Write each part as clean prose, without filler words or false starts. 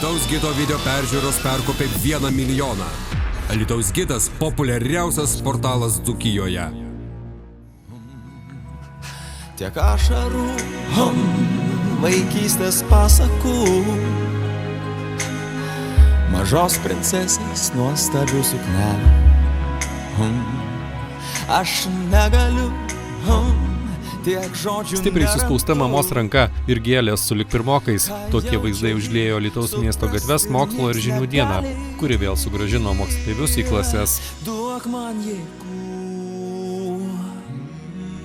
Alytaus gido video peržiūros perkopė 1 milijoną. Alytaus gidas – populiariausias portalas Dzūkijoje. Tiek ašarų, vaikystės pasakų, mažos princesės nuostabių suknelių. Aš negaliu tiek žodžių. Stipriai suspausta mamos ranka ir gėlės sulig pirmokais. Tokie vaizdai užliejo Alytaus miesto gatves mokslo ir žinių dieną, kuri vėl sugrąžino moksleivius į klases. Duok man jėgų.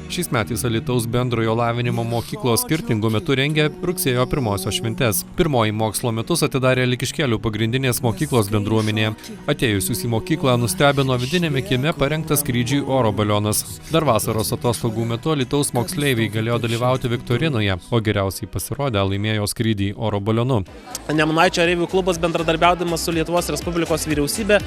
Šiais metais Alytaus bendrojo lavinimo mokyklos skirtingų metų rengia rugsėjo 1 šventes. Pirmoji mokslo metus atidarė Likiškėlių pagrindinės mokyklos bendruomenė. Atėjusius į mokyklą nustebino vidinėme kieme parengtas skrydžiui oro balionas. Dar vasaros atostogų metu Alytaus moksleiviai galėjo dalyvauti viktorinoje, o geriausiai pasirodę laimėjo skrydį oro balionu. Nemunaičio Areivių klubas bendradarbiaudamas su Lietuvos Respublikos vyriausybė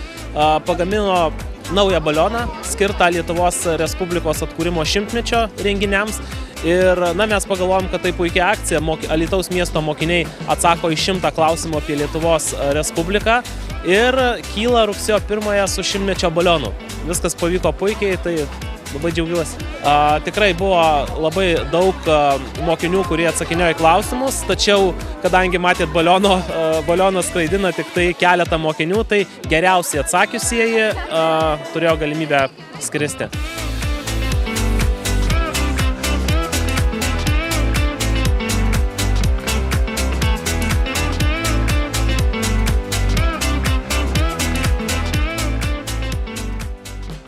pagamino naują balioną, skirtą Lietuvos Respublikos atkūrimo 100-mečio renginiams. Ir mes pagalvojom, kad tai puikia akcija. Alytaus miesto mokiniai atsako į 100 klausimų apie Lietuvos Respubliką ir kyla rugsėjo 1 su 100-mečio balionu. Viskas pavyko puikiai, tai labai džiaugiuosi. Tikrai buvo labai daug mokinių, kurie atsakinėjo į klausimus, tačiau kadangi matėt balioną skraidina tik tai keletą mokinių, tai geriausiai atsakiusieji turėjo galimybę skristi.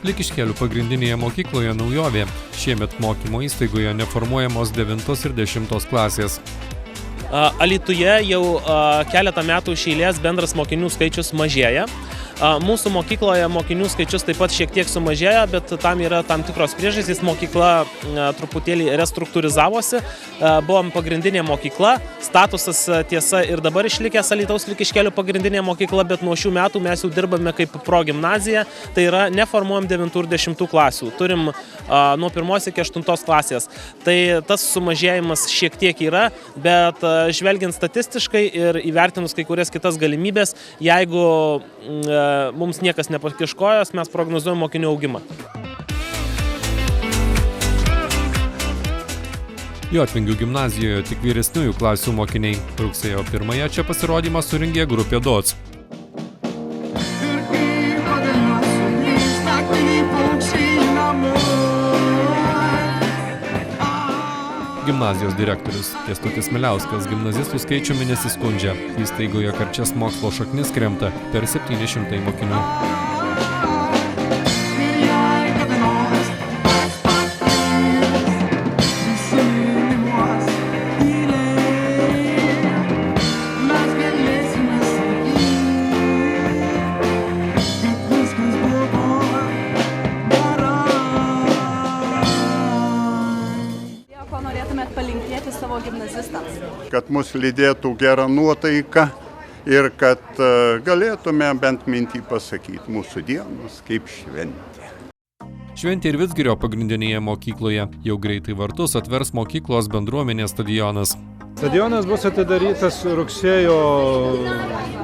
Likiškėlių pagrindinėje mokykloje naujovė. Šiemet mokymo įstaigoje neformuojamos 9 ir 10 klasės. Alytuje jau keletą metų iš eilės bendras mokinių skaičius mažėja. Mūsų mokykloje mokinių skaičius taip pat šiek tiek sumažėjo, bet tam yra tam tikros priežastys. Mokykla truputėlį restruktūrizavosi. Buvom pagrindinė mokykla. Statusas tiesa ir dabar išlikęs Alytaus Likiškėlių pagrindinė mokykla, bet nuo šių metų mes jau dirbame kaip progimnazija. Tai yra neformuojam 9 ir 10 klasių. Turim nuo 1 iki 8 klasės. Tai tas sumažėjimas šiek tiek yra, bet žvelgiant statistiškai ir įvertinus kai kurias kitas galimybės, jeigu mums niekas nepakiškojos, mes prognozuojam mokinių augimą. Jotvingių gimnazijoje tik vyresniųjų klasių mokiniai. Rugsėjo 1 čia pasirodymą surengė grupė DOC. Gimnazijos direktorius Kęstutis Miliauskas gimnazistų skaičiumi nesiskundžia. Įstaigoje karčias mokslo šaknis kremta per 700 mokinių. Norėtumėt palinkėti savo gimnazistams? Kad mus lydėtų gera nuotaika ir kad galėtume bent mintį pasakyti mūsų dienos kaip šventė. Šventė ir Vidzgirio pagrindinėje mokykloje. Jau greitai vartus atvers mokyklos bendruomenės stadionas. Stadionas bus atidarytas rugsėjo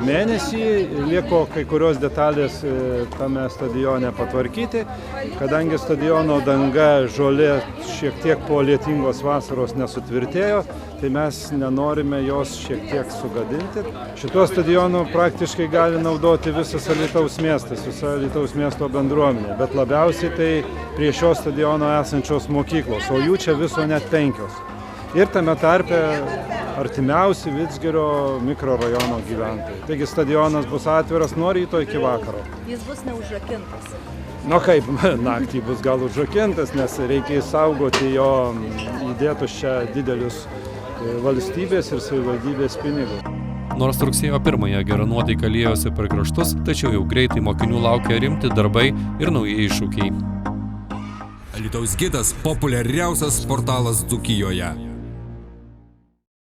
mėnesį, liko kai kurios detalės tame stadione patvarkyti, kadangi stadiono danga žolė šiek tiek po lietingos vasaros nesutvirtėjo, tai mes nenorime jos šiek tiek sugadinti. Šituo stadionu praktiškai gali naudoti visas Alytaus miestas, visa Alytaus miesto bendruomenė, bet labiausiai tai prie šio stadiono esančios mokyklos, o jų čia viso net 5. Ir tame tarpe artimiausi Vidzgirio mikrorajono gyventojai. Taigi stadionas bus atviras nuo ryto iki vakaro. Jis bus neužrakintas. Kaip, naktį bus gal užrakintas, nes reikia saugoti jo įdėtus čia didelius valstybės ir savivaldybės pinigų. Nors rugsėjo 1 gera nuotaika liejosi per kraštus, tačiau jau greitai mokinių laukia rimti darbai ir nauji iššūkiai. Alytaus gidas – populiariausias portalas Dzūkijoje.